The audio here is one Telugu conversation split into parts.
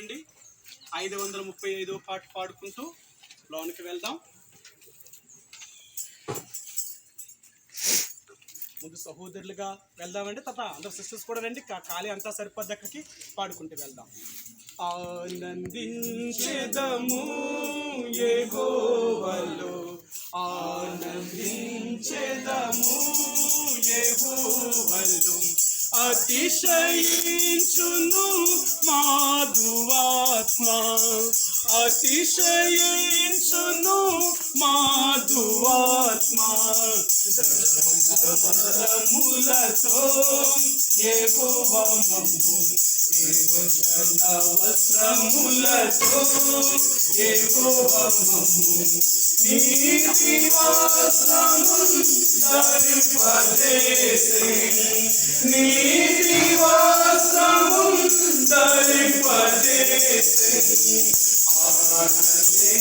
నుండి 535 పాట పాడుకుంటూ లోనికి వెళ్దాం. ముందు సహోదరులుగా వెళ్దామండి, తర్వాత అందరు సిస్టర్స్ కూడా రండి. ఖాళీ అంతా సరిపోద్ది, అక్కడికి పాడుకుంటూ వెళ్దాం. ఆనందించెదము యెహోవాలో, ఆనందించెదము యెహోవాలో, అతిశయించును మాధువాత్మ, అతిశయించును మాధువాత్మ. వస్త్రములతో యెహోవా మమ్ము, వస్త్రములతో యెహోవా మమ్ము, నీతి వస్త్రములు ధరింపజేసి, నీతి వస్త్రములు ధరింపజేసి,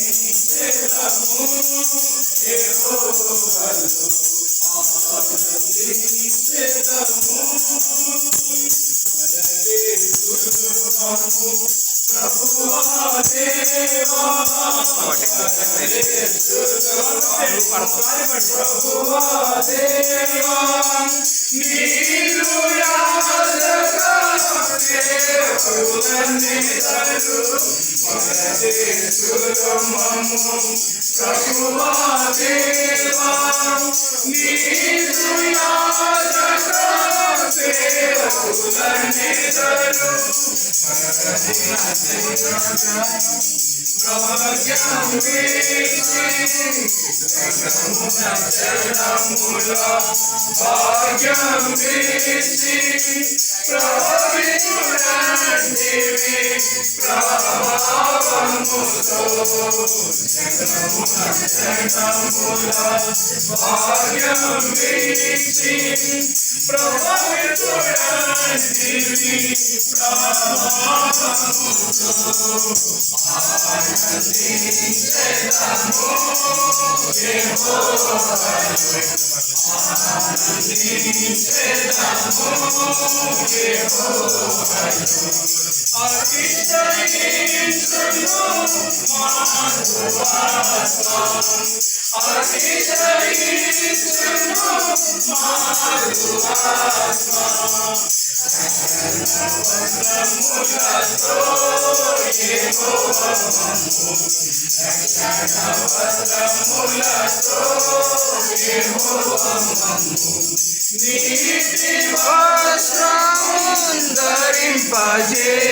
ఆనందించెదము యెహోవాలో, ఆనందించెదము. పరదేశులము ప్రభువా దేవా, ప్రభువా దేవా, నీరు యాజక దేవులనిదరు, పరదేశులము ప్రభువా దేవా, నీరు యాజక దేవులనిదరు, భాగ్యం వీచి ప్రవీణుడంటివి ప్రభావముతో, భాగ్యం వీచి ప్రవీణుడంటివి ప్రభావముతో, ఆనందించెదము యెహోవాలో, ఆనందించెదము యెహోవాలో, అతిశయించును మాధువాత్మ, అతిశయించును మాధువాత్మ. వస్త్రములతో యెహోవా మమ్ము, వస్త్రములతో యెహోవా మమ్ము, నీతి వస్త్రములు ధరింపజేసి,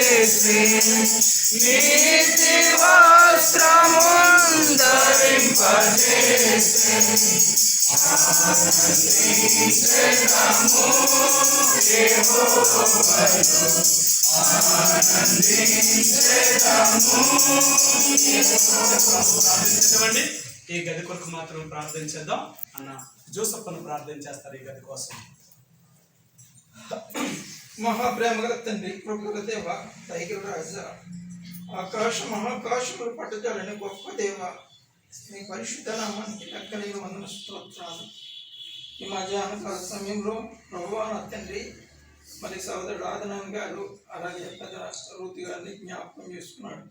నీతి వస్త్రములు ధరింపజేసి, ఆనందించెదము యెహోవాలో, ఆనందించెదము. ప్రార్థించండి. ఈ గది కొరకు మాత్రం ప్రార్థన చేద్దాం. అన్న జోసఫ్ అని ప్రార్థన చేస్తారు ఈ గది కోసం. మహాప్రేమ గల తండ్రి, ప్రభుల దేవ, దైవ రాజా, ఆకాశ మహాకాశములు పట్టుదలని గొప్ప దేవ, మీ పరిశుద్ధ నామానికి లెక్కలేని వందన స్తోత్రాలు. ఈ మధ్యాహ్నకాల సమయంలో ప్రభువా నా తండ్రి, మరి సోదరుడు ఆదనాన్ గారు అలాగే పెద్ద రూతి గారిని జ్ఞాపకం చేసుకున్నాడు.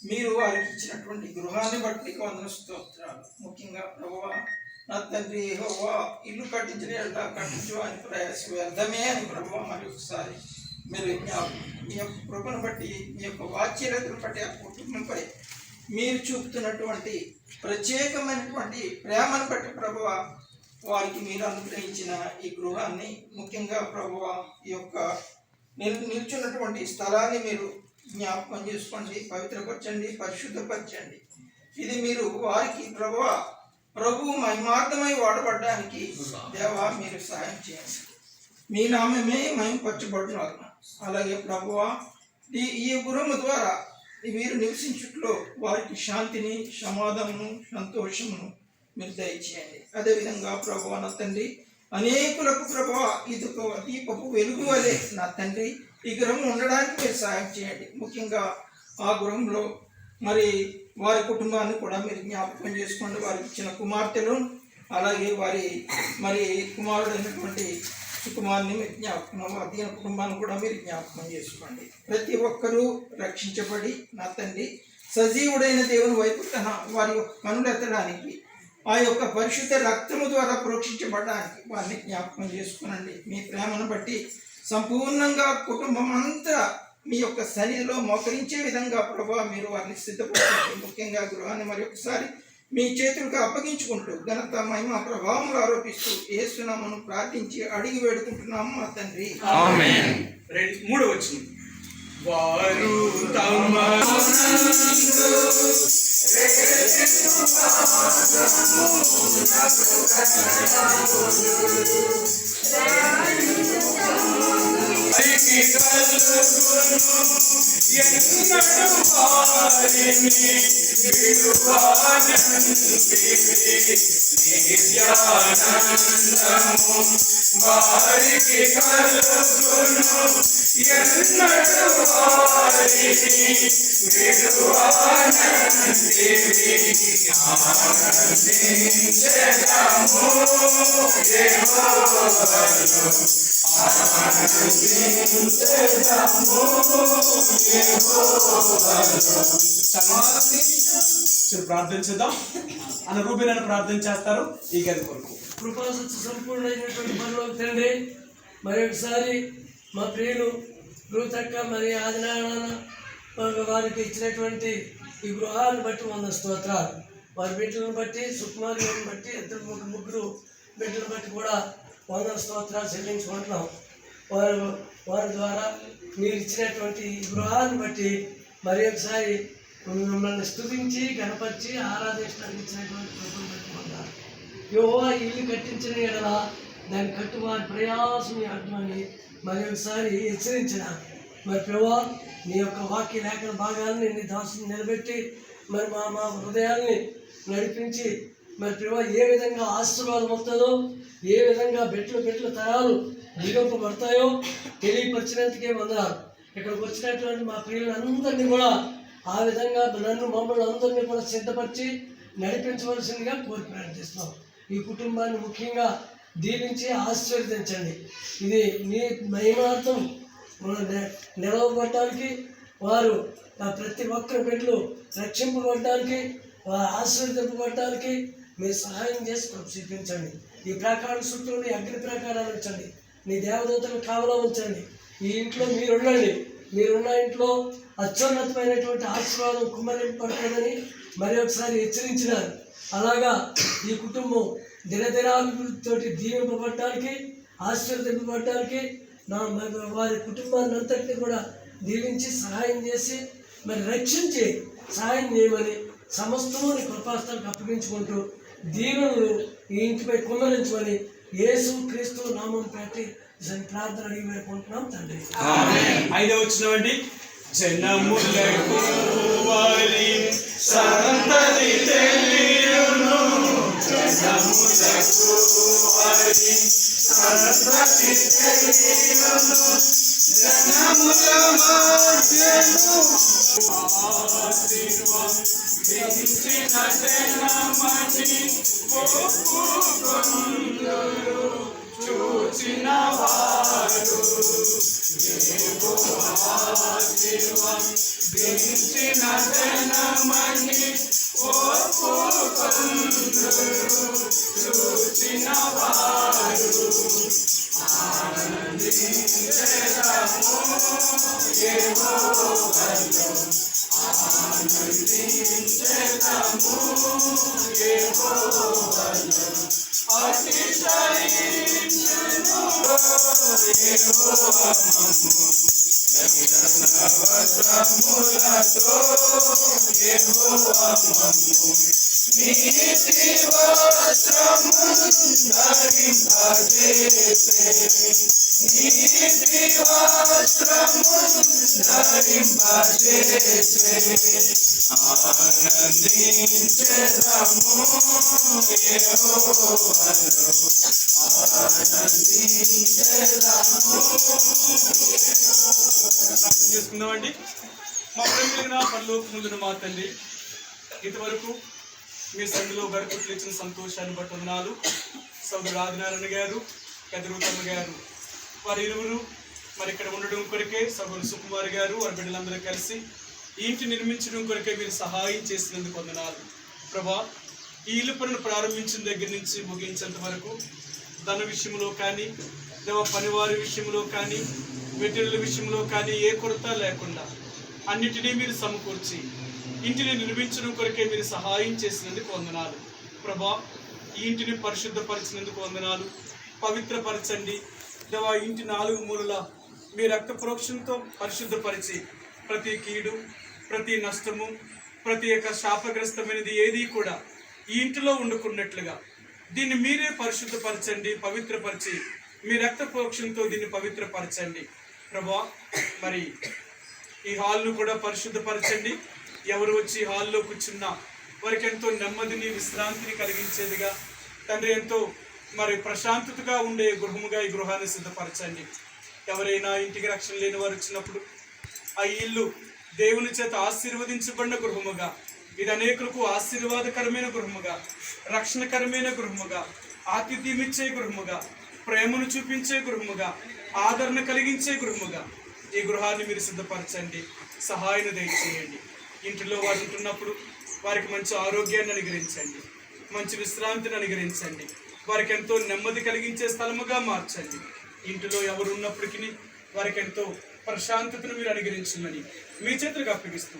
మీరు వారికి ఇచ్చినటువంటి గృహాన్ని బట్టి వందన స్తోత్రాలు. ముఖ్యంగా ప్రభువా నా తండ్రి, యెహోవా ఇల్లు కట్టించిన కట్టించు అని ప్రయాస వ్యర్థమే అని ప్రభువా మరి ఒకసారి మీరు మీ యొక్క కృపను బట్టి, మీ యొక్క వాచ్యతను బట్టి ఆ కుటుంబంపై మీరు చూపుతున్నటువంటి ప్రత్యేకమైనటువంటి ప్రేమను బట్టి ప్రభువా వారికి మీరు అనుగ్రహించిన ఈ గృహాన్ని, ముఖ్యంగా ప్రభువా ఈ యొక్క నిల్చున్నటువంటి స్థలాన్ని మీరు జ్ఞాపకం చేసుకోండి, పవిత్రపరచండి, పరిశుద్ధపరచండి. ఇది మీరు వారికి ప్రభువు మహిమార్థమై వాడబడ్డానికి దేవా మీరు సహాయం చేయండి. మీ నామమే మహిమపరచబడును. అలాగే ప్రభువా ఈ గృహము ద్వారా మీరు నివసించుట్లో వారికి శాంతిని, సమాధానము, సంతోషమును మీరు దయచేయండి. అదేవిధంగా ప్రభువా నా తండ్రి, అనేకులకు ప్రభువా ఇది ఒక దీపపు వెలుగు వలె నా తండ్రి ఈ గృహం ఉండడానికి మీరు సహాయం చేయండి. ముఖ్యంగా ఆ గృహంలో మరి వారి కుటుంబాన్ని కూడా మీరు జ్ఞాపకం చేసుకోండి. వారికి ఇచ్చిన కుమార్తెలు, అలాగే వారి మరి కుమారుడైనటువంటి సుకుమార్ని మీరు జ్ఞాపకం, అధీన కుటుంబాన్ని కూడా మీరు జ్ఞాపకం చేసుకోండి. ప్రతి ఒక్కరూ రక్షించబడి నా తండ్రి సజీవుడైన దేవుని వైపు వారి యొక్క కనులెత్తడానికి ఆ యొక్క పరిశుద్ధ రక్తము ద్వారా ప్రోక్షించబడడానికి వారిని జ్ఞాపకం చేసుకునండి. మీ ప్రేమను బట్టి సంపూర్ణంగా కుటుంబం అంతా మీ యొక్క సన్నిధిలో మోకరించే విధంగా ప్రభావ మీరు వారిని సిద్ధపరచండి. ముఖ్యంగా గృహాన్ని మరి ఒకసారి మీ చేతులకు అప్పగించుకుంటూ ఘనత మహిమ ప్రభావములు ఆరోపిస్తూ యేసునామమును ప్రార్థించి అడిగి వేడుకుంటున్నాము మా తండ్రి. ఆమేన్. 3వ వచనం. వారు తమ ప్రార్థించుదాం. అన్న రూబేనని ప్రార్థన చేస్తారు ఈ గది కొరకు. కృపాసత్య సంపూర్ణమైనటువంటి పరలోక తండ్రి, మరి ఒకసారి మా ప్రియులు రూతక్క మరి ఆదినారాయణ వారికి ఇచ్చినటువంటి ఈ గృహాన్ని బట్టి 100 స్తోత్రాలు. వారి బిడ్డలను బట్టి సుకుమార్ గారిని బట్టి ఇద్దరు ముగ్గురు బిడ్డలను బట్టి కూడా 100 స్తోత్రాలు చెల్లించుకుంటున్నాం. వారి ద్వారా మీరు ఇచ్చినటువంటి ఈ గృహాన్ని బట్టి మరి ఒకసారి మిమ్మల్ని స్తుతించి గణపరిచి ఆరాధించడానికి ఇచ్చినటువంటి కృపను బట్టి పొందాలి. యెహోవా ఇల్లు కట్టించిన ఎడల దాన్ని కట్టువారి ప్రయాసం అడ్డమని మరి ఒకసారి హెచ్చరించిన మరి ప్రభువా నీ యొక్క వాక్య లేఖన భాగాన్ని నీ దాసుని నిలబెట్టి మరి మా హృదయాల్ని నడిపించి మరి ప్రభువా ఏ విధంగా ఆశీర్వాదం వస్తుందో, ఏ విధంగా బెట్లు తరాలు నిలింపబడతాయో తెలియపరిచినందుకే వందనాలు. ఇక్కడికి వచ్చినటువంటి మా ప్రియులందరినీ కూడా ఆ విధంగా మమ్మల్ని అందరినీ కూడా సిద్ధపరిచి నడిపించవలసిందిగా కోరి ప్రార్థిస్తున్నాం. ఈ కుటుంబాన్ని ముఖ్యంగా దీవించి ఆశీర్వదించండి. ఇది మీ మహిమార్థం నిలవబడటానికి, వారు ప్రతి ఒక్కరి బిడ్డలు రక్షింపబడటానికి, వారు ఆశీర్వదింపబడటానికి మీరు సహాయం చేసి చూపించండి. ఈ ప్రాకారం చుట్టూ నీ అగ్ని ప్రాకారాలు ఉంచండి, నీ దేవదూతలు కావలో ఉంచండి. ఈ ఇంట్లో మీరుండండి. మీరున్న ఇంట్లో అత్యున్నతమైనటువంటి ఆశీర్వాదం కుమ్మరింపబడుతుందని మరి ఒకసారి హెచ్చరించినారు. అలాగా ఈ కుటుంబం దినదినాభివృద్ధితో దీవింపబడటానికి, ఆశీర్వదింపబడటానికి వారి కుటుంబాన్ని అంతటిని కూడా దీవించి సహాయం చేసి మరి రక్షించి సహాయం చేయమని సమస్తము నీ కృపాస్థానికి అప్పగించుకుంటూ దీవెనలు ఈ ఇంటిపై కుమ్మరించమని యేసు క్రీస్తు నామం పెట్టి ప్రార్థన అడిగి వేడుకుంటున్నాం తండ్రి. 5వ వచనం. జనములకు వారి సంతతి తెలియును, జనములకు వారి సంతతి తెలియును, జనముల మధ్యను ఆశీర్వదించిన జనమని ఒప్పుకొందురు. చూచిన వారు ఆశీర్వదించిన జనమని ఒప్పుకొందురు. చూచిన వారు ఆనందించెదము యెహోవాలో, ఆనందించెదము యెహోవాలో, అతిశయించును యెహోవా మమ్ము వస్త్రములతో, యెహోవా మమ్ము నీతి వస్త్రమును ధరింపజేసే, నీతి వస్త్రమును ధరింపజేసే. ఆనందించెదము యెహోవాలో, చేసుకుందామండి. మా ప్రేమికులైన పరలోకముందున మా తండ్రి, ఇంతవరకు మీ సందులో గడుపుట్లు ఇచ్చిన సంతోషాన్ని బట్టి వందనాలు. సోదరుడు ఆదినారాయణ గారు, పెద్దరూతమ్మ గారు వారి ఇరువురు మరి ఇక్కడ ఉండడం కొరకే సభలు సుకుమార్ గారు వారి బిడ్డలందరూ కలిసి ఈ ఇంటి నిర్మించడం కొరకే మీరు సహాయం చేసినందుకు వందనాలు ప్రభా. ఈ ఇల్లు పనులు ప్రారంభించిన దగ్గర నుంచి ముగించేంత వరకు ధన విషయంలో కానీ పనివారి విషయంలో కానీ మెటీరియల్ విషయంలో కానీ ఏ కొరత లేకుండా అన్నిటినీ మీరు సమకూర్చి ఇంటిని నిర్మించడం కొరకే మీరు సహాయం చేసినందుకు వందనాలు ప్రభా. ఈ ఇంటిని పరిశుద్ధపరిచినందుకు వందనాలు. పవిత్రపరచండి దేవా. ఇంటి 4 మూలల మీ రక్త ప్రోక్షంతో పరిశుద్ధపరిచి ప్రతి కీడు, ప్రతి నష్టము, ప్రతి యొక్క శాపగ్రస్తమైనది ఏది కూడా ఈ ఇంటిలో ఉండకున్నట్లుగా దీన్ని మీరే పరిశుద్ధపరచండి, పవిత్రపరిచి మీ రక్త ప్రోక్షంతో దీన్ని పవిత్రపరచండి ప్రభా. మరి ఈ హాల్ను కూడా పరిశుద్ధపరచండి. ఎవరు వచ్చి హాల్లో కూర్చున్నా వారికి ఎంతో నెమ్మదిని, విశ్రాంతిని కలిగించేదిగా తండ్రి, ఎంతో మరి ప్రశాంతతగా ఉండే గృహముగా ఈ గృహాన్ని సిద్ధపరచండి. ఎవరైనా ఇంటికి రక్షణ లేని వారు వచ్చినప్పుడు ఆ ఇల్లు దేవుని చేత ఆశీర్వదించబడిన గృహముగా, ఇది అనేకులకు ఆశీర్వాదకరమైన గృహముగా, రక్షణకరమైన గృహముగా, ఆతిథ్యమిచ్చే గృహముగా, ప్రేమను చూపించే గృహముగా, ఆదరణ కలిగించే గృహముగా ఈ గృహాన్ని మీరు సిద్ధపరచండి. సహాయం దయచేయండి. ఇంటిలో వారు ఉంటున్నప్పుడు వారికి మంచి ఆరోగ్యాన్ని అనుగ్రహించండి, మంచి విశ్రాంతిని అనుగ్రహించండి, వారికి ఎంతో నెమ్మది కలిగించే స్థలముగా మార్చండి. ఇంటిలో ఎవరు ఉన్నప్పటికీ వారికి ఎంతో ప్రశాంతతను మీరు అనుగ్రహించమని మీ చేతులకు అప్పగిస్తూ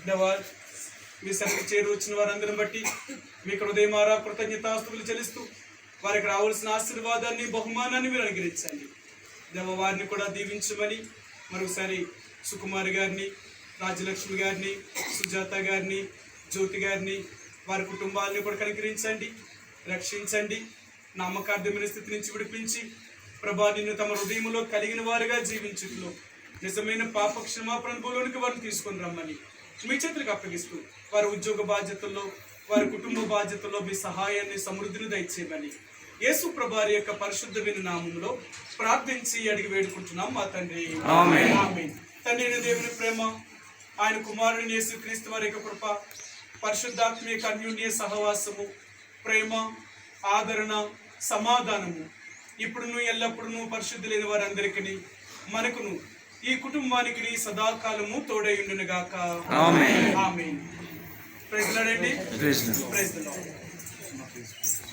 దేవా, మీ సరికి చేరు వచ్చిన వారందరిని బట్టి మీకు హృదయమారా కృతజ్ఞతాస్తుతులు చెల్లిస్తూ వారికి రావాల్సిన ఆశీర్వాదాన్ని, బహుమానాన్ని మీరు అనుగ్రహించండి దేవా. వారిని కూడా దీవించమని మరొకసారి సుకుమార్ గారిని, రాజలక్ష్మి గారిని, సుజాత గారిని, జ్యోతి గారిని, వారి కుటుంబాలని కూడా కనికరించండి, రక్షించండి. నామకార్థమైన స్థితి నుంచి విడిపించి ప్రభా, నిన్ను తమ హృదయంలో కలిగిన వారుగా జీవించుట్లో నిజమైన పాప క్షమాపణ అనుభవంలోనికి వారిని తీసుకొని రమ్మని మీ చేతులకు అప్పగిస్తూ వారి ఉద్యోగ బాధ్యతల్లో, వారి కుటుంబ బాధ్యతల్లో మీ సహాయాన్ని, సమృద్ధిని దయచేయమని యేసు ప్రభువారి యొక్క పరిశుద్ధమైన నామములో ప్రార్థించి అడిగి వేడుకుంటున్నాం మా తండ్రి. ఆమేన్. తండ్రి అయిన దేవుని ప్రేమ, ఆయన కుమారుని యేసుక్రీస్తు వారి యొక్క కృప, పరిశుద్ధాత్మ యొక్క అన్యోన్య సహవాసము, ప్రేమ, ఆదరణ, సమాధానము ఇప్పుడును ఎల్లప్పుడూ పరిశుద్ధులైన వారందరికీ మనకును ఈ కుటుంబానికి సదాకాలము తోడై ఉండును గాక. ఆమేన్. Praise Lord. Praise the lord.